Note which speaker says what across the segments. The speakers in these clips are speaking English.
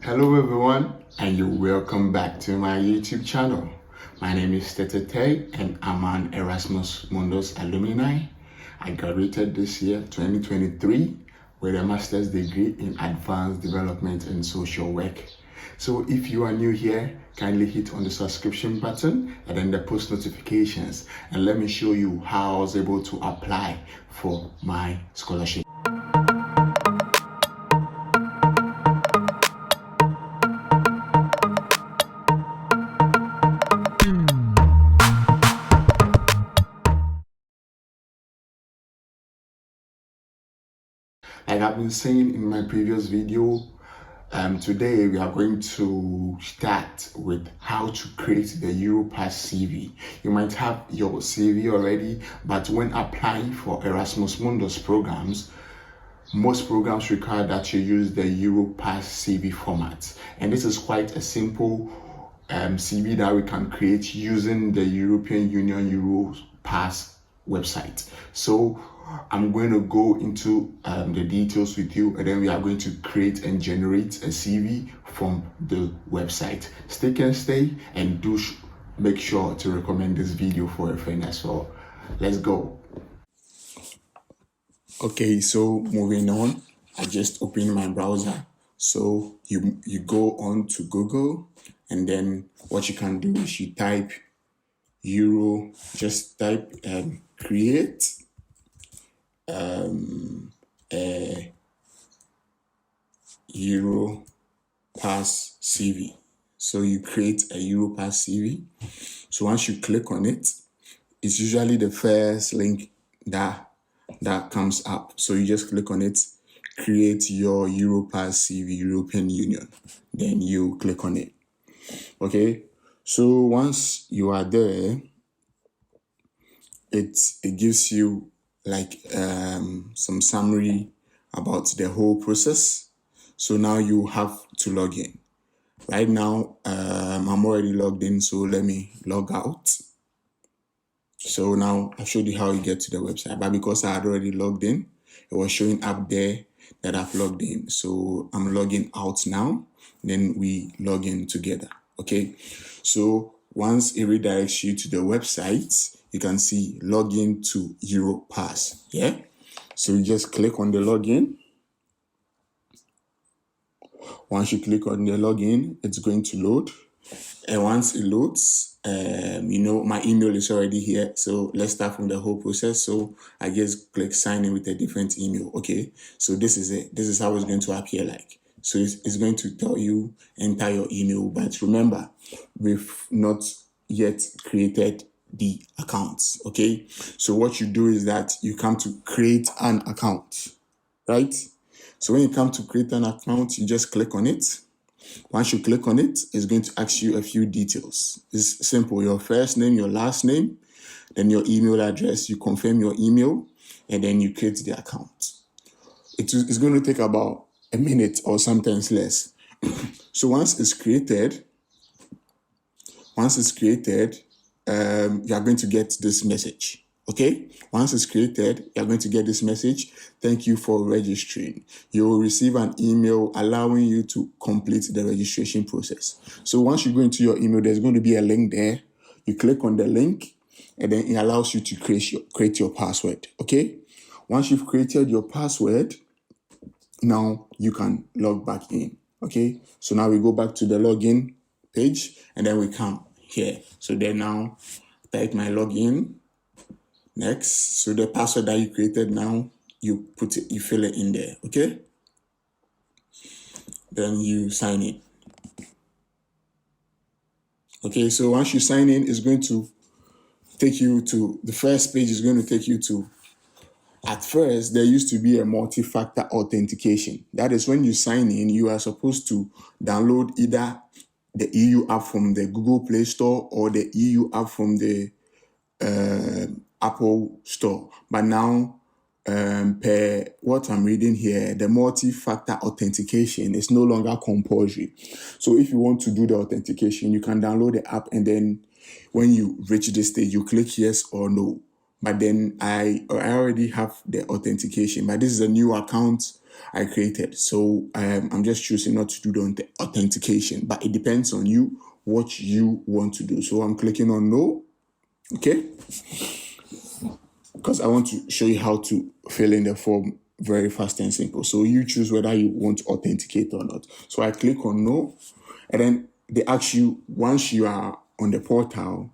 Speaker 1: Hello everyone, and you're welcome back to my YouTube channel. My name is Tete and I'm an Erasmus Mundus alumni. I graduated this year, 2023, with a master's degree in advanced development and social work. So if you are new here, kindly hit on the subscription button and then the post notifications, and let me show you how I was able to apply for my scholarship. Like I've been saying in my previous video, today we are going to start with how to create the Europass CV. You might have your CV already, but when applying for Erasmus Mundus programs, most programs require that you use the Europass CV format. And this is quite a simple CV that we can create using the European Union Europass website. So I'm going to go into the details with you, and then we are going to create and generate a CV from the website. Stay and do make sure to recommend this video for a friend as well. Let's go. Okay, so moving on, I just opened my browser. So you go on to Google, and then what you can do is you type just type create a Europass CV. So you create a Europass CV. So once you click on it, it's usually the first link that comes up. So you just click on it, create your Europass CV, European Union. Then you click on it. Okay. So once you are there, it gives you like some summary about the whole process. So now you have to log in. Right now, I'm already logged in, so let me log out. So now I showed you how you get to the website, but because I had already logged in, it was showing up there that I've logged in. So I'm logging out now, then we log in together. Okay. So once it redirects you to the website, you can see login to Europass. Yeah. So you just click on the login. Once you click on the login, it's going to load. And once it loads, my email is already here. So let's start from the whole process. So I just click sign in with a different email. Okay. So this is it. This is how it's going to appear like. So it's going to tell you enter your email. But remember, we've not yet created the accounts. Okay. So what you do is that you come to create an account, right? So when you come to create an account, you just click on it. Once you click on it, it's going to ask you a few details. It's simple. Your first name, your last name, then your email address. You confirm your email, and then you create the account. It's going to take about a minute or sometimes less. So once it's created, you are going to get this message. Okay, once it's created, you're going to get this message. Thank you for registering. You will receive an email allowing you to complete the registration process. So once you go into your email, there's going to be a link there. You click on the link, and then it allows you to create your password. Okay, once you've created your password, now you can log back in. Okay, so now we go back to the login page, and then we come here. So then now type my login. Next, so the password that you created now, you fill it in there, okay? Then you sign in. Okay, so once you sign in, it's going to take you to the first page. Is going to take you to, at first, there used to be a multi-factor authentication. That is when you sign in, you are supposed to download either the EU app from the Google Play Store or the EU app from the Apple Store. But now, per what I'm reading here, the multi-factor authentication is no longer compulsory. So if you want to do the authentication, you can download the app, and then when you reach this stage, you click yes or no. But then I already have the authentication, but this is a new account I created. So I'm just choosing not to do the authentication, but it depends on you what you want to do. So I'm clicking on no, okay? Because I want to show you how to fill in the form very fast and simple. So you choose whether you want to authenticate or not. So I click on no, and then they ask you, once you are on the portal,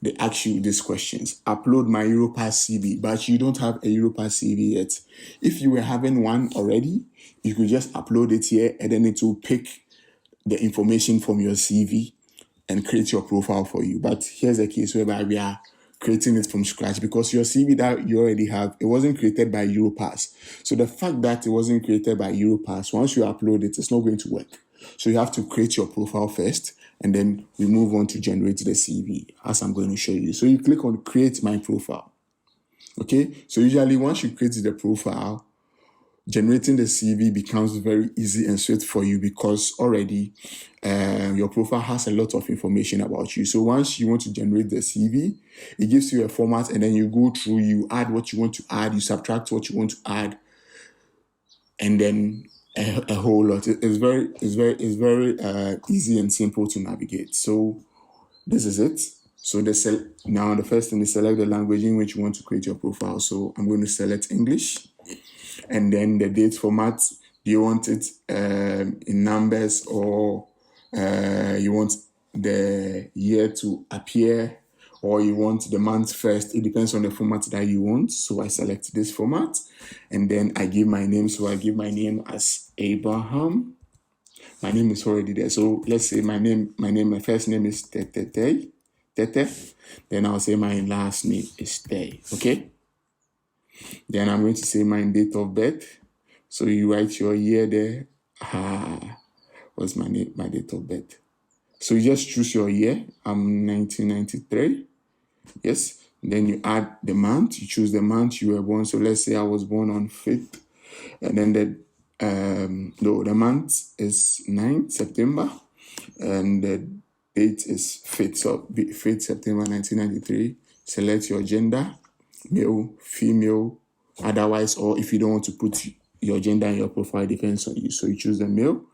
Speaker 1: they ask you these questions. Upload my Europass CV, but you don't have a Europass CV yet. If you were having one already, you could just upload it here, and then it will pick the information from your CV and create your profile for you. But here's a case whereby we are creating it from scratch, because your CV that you already have, it wasn't created by Europass. So the fact that it wasn't created by Europass, once you upload it, it's not going to work. So you have to create your profile first, and then we move on to generate the CV, as I'm going to show you. So you click on create my profile. Okay, so usually once you create the profile, generating the CV becomes very easy and sweet for you, because already your profile has a lot of information about you. So once you want to generate the CV, it gives you a format, and then you go through, you add what you want to add, you subtract what you want to add, and then a whole lot. It's very easy and simple to navigate. So this is it. So now the first thing is select the language in which you want to create your profile. So I'm going to select English. And then the date format, do you want it in numbers, or you want the year to appear, or you want the month first? It depends on the format that you want. So I select this format, and then I give my name. So I give my name as Abraham. My name is already there. So let's say my first name is Tete. Then I'll say my last name is Tay. Okay. Then I'm going to say my date of birth. So you write your year there. What's my name? My date of birth. So you just choose your year. I'm 1993. Yes. Then you add the month. You choose the month you were born. So let's say I was born on 5th. And then the month is 9th September. And the date is 5th. So 5th September 1993. Select your gender, male, female, otherwise, or if you don't want to put your gender in your profile, it depends on you. So you choose the male,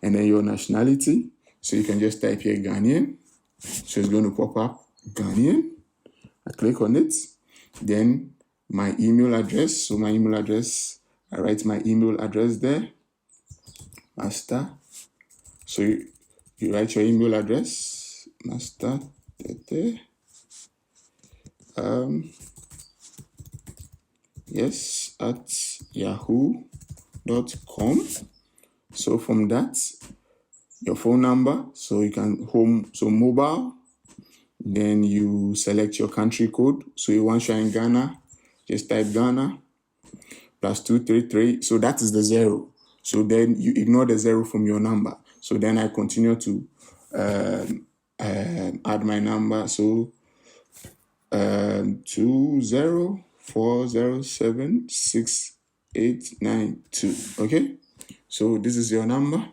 Speaker 1: and then your nationality. So you can just type here Ghanaian. So it's going to pop up Ghanaian. I click on it. Then my email address. So my email address, I write my email address there. Master. So you write your email address. Master. Yes, at yahoo.com. So from that, your phone number, so you can mobile. Then you select your country code. So once you're in Ghana, just type Ghana +233. So that is the 0. So then you ignore the 0 from your number. So then I continue to add my number. So 2040768892. Okay, so this is your number,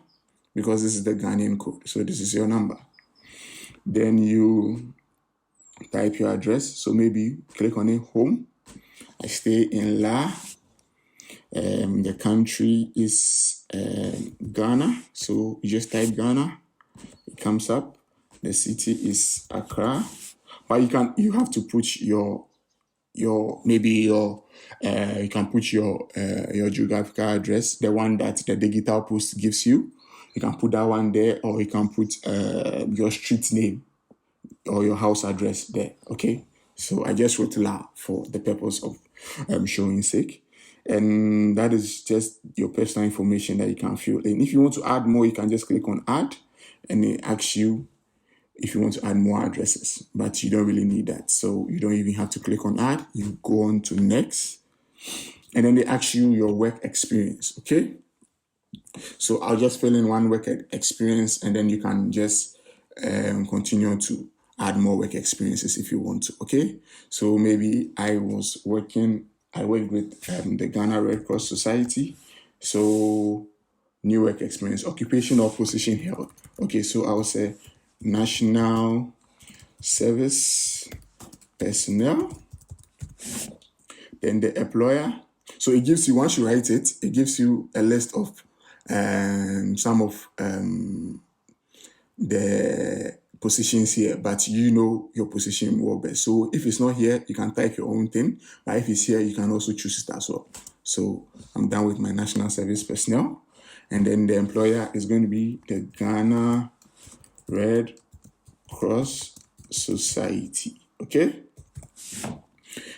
Speaker 1: because this is the Ghanaian code. So this is your number. Then you type your address. So maybe click on it, home. I stay in La. The country is Ghana. So you just type Ghana. It comes up. The city is Accra. But you have to put you can put your geographical address, the one that the digital post gives you. You can put that one there, or you can put your street name or your house address there. Okay, so I just wrote La for the purpose of showing sake, and that is just your personal information that you can fill in. If you want to add more, you can just click on add, and it asks you if you want to add more addresses, but you don't really need that. So you don't even have to click on add. You go on to next, and then they ask you your work experience. Okay, so I'll just fill in one work experience, and then you can just continue to add more work experiences if you want to. Okay, so maybe I worked with the Ghana Red Cross Society. So new work experience, occupation or position held. Okay, so I will say national service personnel. Then the employer. So it gives you, once you write it, it gives you a list of some of the positions here, but you know your position more best. So if it's not here, you can type your own thing, but if it's here, you can also choose it as well. So I'm done with my national service personnel, and then the employer is going to be the Ghana Red Cross Society. Okay,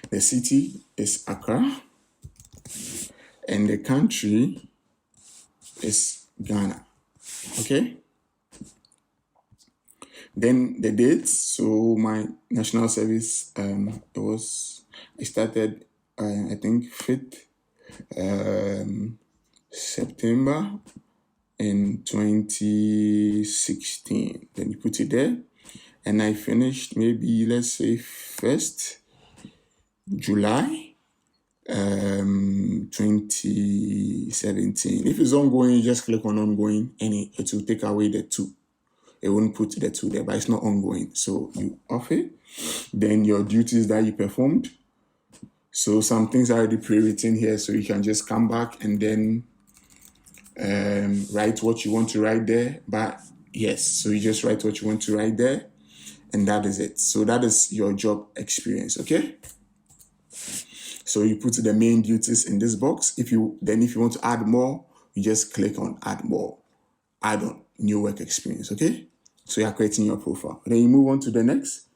Speaker 1: the city is Accra, and the country is Ghana. Okay. Then the dates. So my national service, I started, I think 5th September in 2016. Then you put it there, and I finished maybe, let's say, 1st July 2017. If it's ongoing, you just click on ongoing and it will take away the 2. It won't put the 2 there, but it's not ongoing. So you off it. Then your duties that you performed. So some things are already pre-written here, so you can just come back and then write what you want to write there. But yes, so you just write what you want to write there, and that is it. So that is your job experience, okay? So you put the main duties in this box. If you want to add more, you just click on add more, add on new work experience, okay? So you're creating your profile. Then you move on to the next.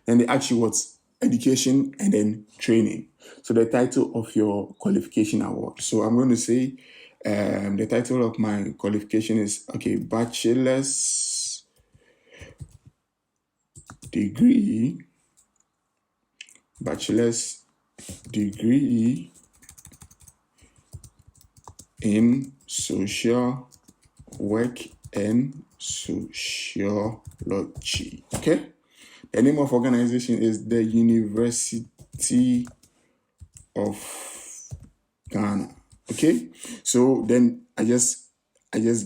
Speaker 1: Then they ask you what's education and then training. So the title of your qualification award. So I'm going to say the title of my qualification is, okay, bachelor's degree in social work and sociology. Okay. The name of organization is the University of Ghana. Okay. So then I just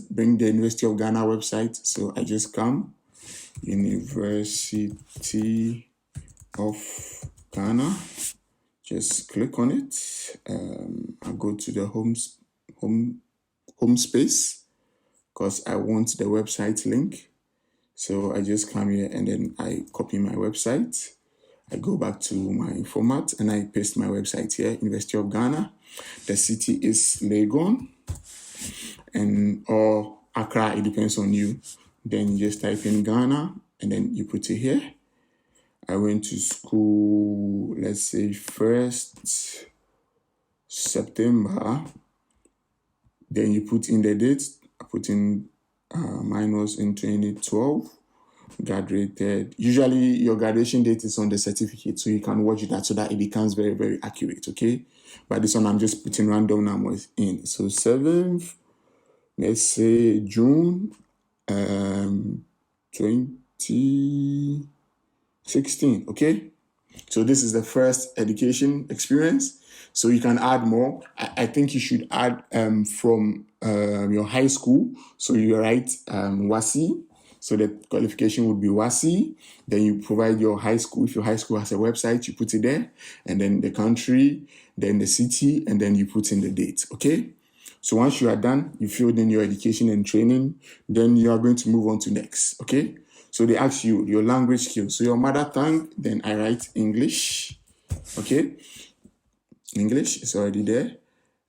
Speaker 1: bring the University of Ghana website. So I just come University of Ghana. Just click on it. I go to the home space, because I want the website link. So I just come here and then I copy my website. I go back to my format and I paste my website here, University of Ghana. The city is Legon or Accra, it depends on you. Then you just type in Ghana and then you put it here. I went to school, let's say 1st September. Then you put in the date. I put in, mine was in 2012. Graduated. Usually your graduation date is on the certificate, so you can watch that so that it becomes very, very accurate, okay? But this one I'm just putting random numbers in. So 7th, let's say June 2016, okay? So this is the first education experience. So you can add more. I think you should add from your high school. So you write WASI. So the qualification would be WASI. Then you provide your high school. If your high school has a website, you put it there. And then the country, then the city, and then you put in the date, okay? So once you are done, you filled in your education and training, then you are going to move on to next, okay? So they ask you your language skills. So your mother tongue, then I write English, okay? English is already there.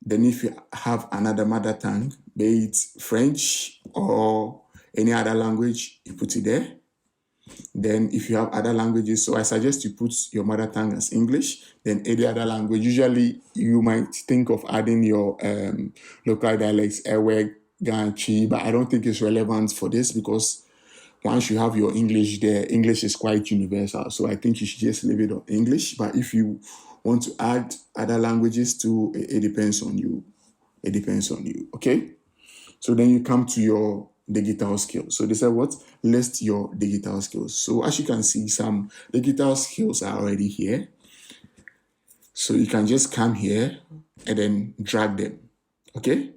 Speaker 1: Then if you have another mother tongue, be it French or any other language, you put it there. Then if you have other languages, so I suggest you put your mother tongue as English, then any other language. Usually you might think of adding your local dialects, Ewe, Ganchi, but I don't think it's relevant for this because once you have your English there, English is quite universal. So I think you should just leave it on English. But if you want to add other languages too, it depends on you. It depends on you, okay? So then you come to your digital skills. So they said what? List your digital skills. So as you can see, some digital skills are already here. So you can just come here and then drag them, okay?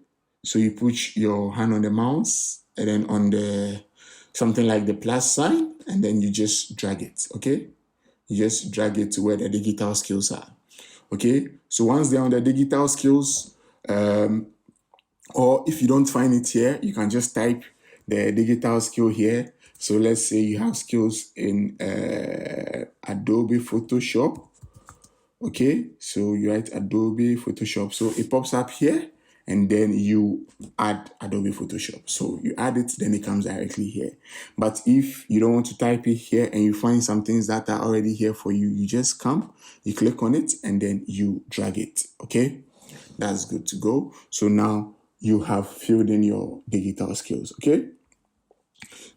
Speaker 1: So you put your hand on the mouse and then on the something like the plus sign, and then you just drag it, okay? You just drag it to where the digital skills are. Okay, so once they're on the digital skills, or if you don't find it here, you can just type the digital skill here. So let's say you have skills in Adobe Photoshop. Okay, so you write Adobe Photoshop. So it pops up here, and then you add Adobe Photoshop. So you add it, then it comes directly here. But if you don't want to type it here and you find some things that are already here for you, you just come, you click on it, and then you drag it. Okay, that's good to go. So now you have filled in your digital skills. Okay,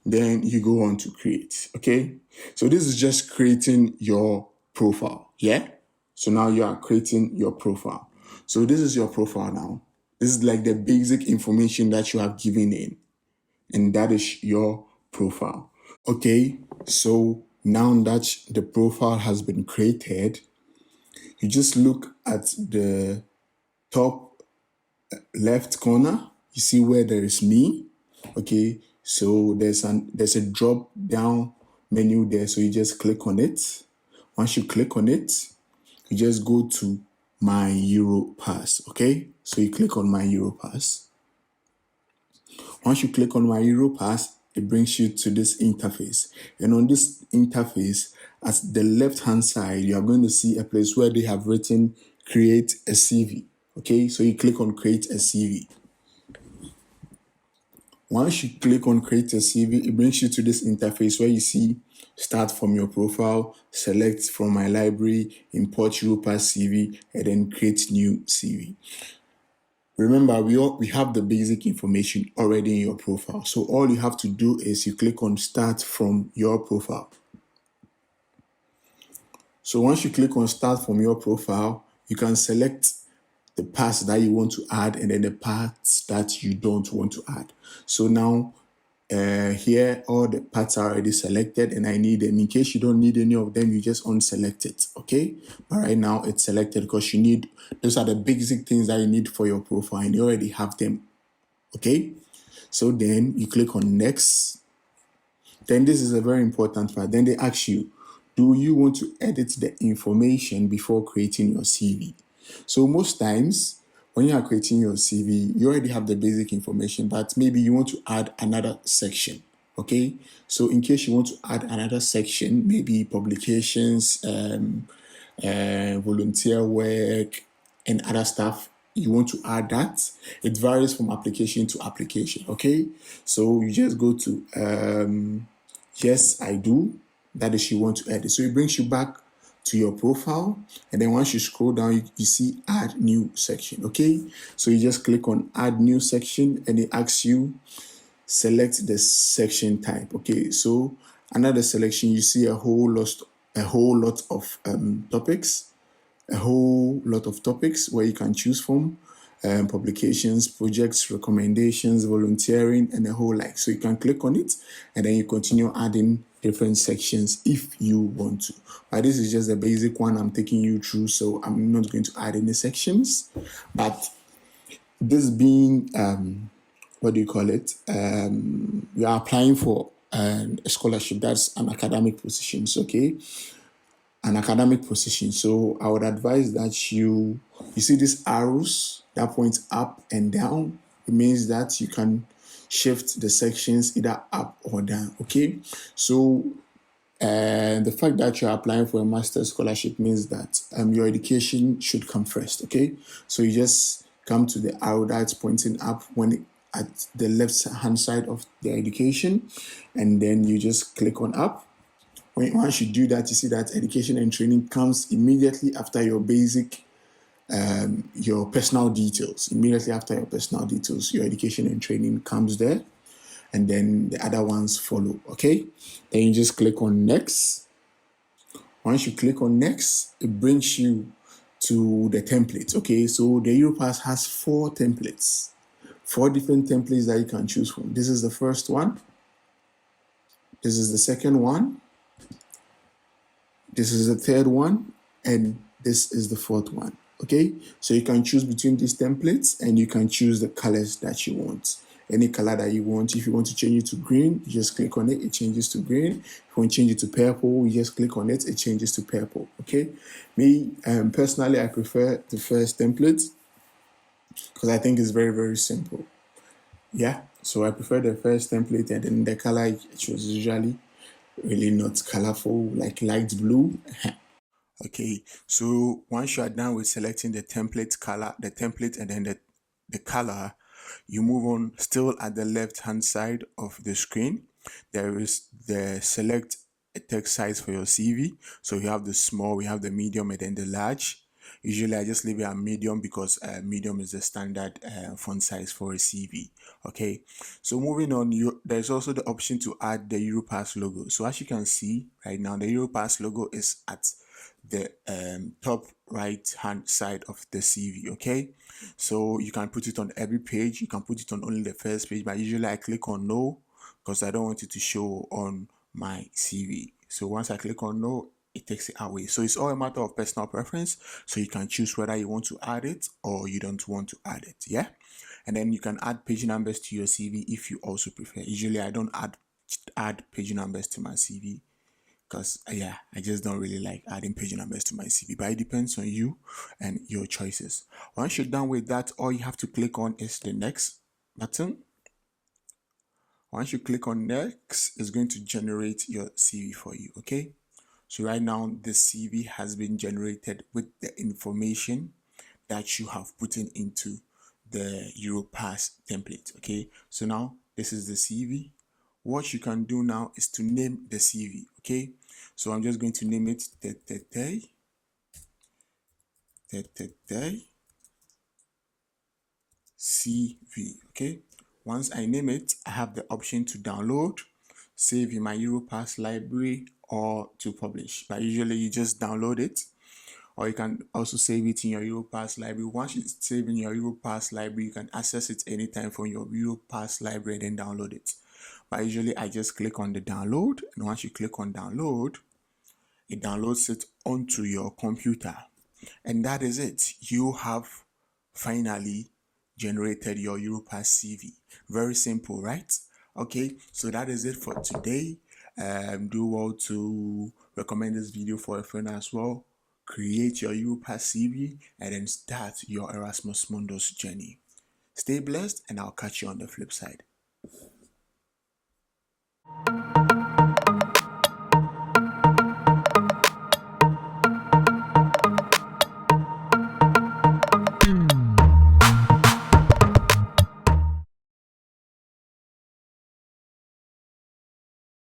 Speaker 1: then you go on to create. Okay, so this is just creating your profile. Yeah, so now you are creating your profile. So this is your profile now. This is like the basic information that you have given in, and that is your profile. Okay, so now that the profile has been created, you just look at the top left corner. You see where there is me. Okay, so there's a drop down menu there, so you just click on it. Once you click on it, you just go to my Europass. Okay, so you click on my Europass. Once you click on my Europass, it brings you to this interface, and on this interface, at the left hand side, you are going to see a place where they have written create a CV. Okay, so you click on create a CV. Once you click on create a CV, it brings you to this interface where you see start from your profile, select from my library, import Europass CV, and then create new CV. Remember, we have the basic information already in your profile. So all you have to do is you click on start from your profile. So once you click on start from your profile, you can select the parts that you want to add and then the parts that you don't want to add. So now here all the parts are already selected and I need them. In case you don't need any of them, you just unselect it. Okay, but right now it's selected because you need, those are the basic things that you need for your profile and you already have them. Okay, so then you click on next. Then this is a very important part. Then they ask you, do you want to edit the information before creating your CV? So most times when you are creating your CV, you already have the basic information, but maybe you want to add another section. Okay, so in case you want to add another section, maybe publications, volunteer work, and other stuff, you want to add that. It varies from application to application. Okay, so you just go to yes, I do. That is, you want to edit. So it brings you back to your profile, and then once you scroll down, you see add new section. Okay, so you just click on add new section, and it asks you select the section type. Okay, so another selection, you see a whole lot of topics, where you can choose from. Publications, projects, recommendations, volunteering, and a whole lot. So you can click on it and then you continue adding different sections if you want to. But this is just the basic one I'm taking you through, so I'm not going to add any sections. But this being, what do you call it? We are applying for a scholarship. That's an academic position, okay? An academic position. So I would advise that you see these arrows that point up and down. It means that you can shift the sections either up or down. Okay, so the fact that you're applying for a master's scholarship means that your education should come first. Okay, so you just come to the arrow that's pointing up at the left hand side of the education, and then you just click on up. Once you do that, you see that education and training comes immediately after your basic, your personal details. Immediately after your personal details, your education and training comes there, and then the other ones follow. Okay, then you just click on next. Once you click on next, it brings you to the templates. Okay, so the Europass has 4 templates, 4 different templates that you can choose from. This is the first one. This is the second one. This is the third one, and this is the fourth one. Okay, so you can choose between these templates and you can choose the colors that you want. any color that you want. If you want to change it to green, you just click on it, it changes to green. If you want to change it to purple, you just click on it, it changes to purple. Okay, me personally, I prefer the first template because I think it's very, very simple. Yeah, so I prefer the first template, and then the color it was usually really not colorful, like light blue. Okay, so once you are done with selecting the template color, the template, and then the color, you move on. Still at the left hand side of the screen, there is the select a text size for your CV. So you have the small, we have the medium, and then the large. Usually I just leave it at medium because medium is the standard font size for a CV. Okay, so moving on, there's also the option to add the Europass logo. So as you can see right now, the Europass logo is at the top right hand side of the CV. Okay, so you can put it on every page, you can put it on only the first page, but usually I click on no because I don't want it to show on my CV. So once I click on no, it takes it away. So it's all a matter of personal preference. So you can choose whether you want to add it or you don't want to add it. Yeah, and then you can add page numbers to your CV if you also prefer. Usually I don't add page numbers to my CV because yeah, I just don't really like adding page numbers to my CV, but it depends on you and your choices. Once you're done with that, all you have to click on is the next button. Once you click on next, it's going to generate your CV for you. Okay, so right now the CV has been generated with the information that you have put into the Europass template. Okay, so now this is the CV. What you can do now is to name the CV. Okay, so I'm just going to name it Tete CV. Okay, once I name it, I have the option to download, save in my Europass library, or to publish. But usually you just download it, or you can also save it in your Europass library. Once it's saved in your Europass library, you can access it anytime from your Europass library and then download it. But usually I just click on the download, and once you click on download, it downloads it onto your computer. And that is it. You have finally generated your Europass CV. Very simple, right? Okay, so that is it for today. Do well to recommend this video for a friend as well. Create your Europass CV and then start your Erasmus Mundus journey. Stay blessed, and I'll catch you on the flip side.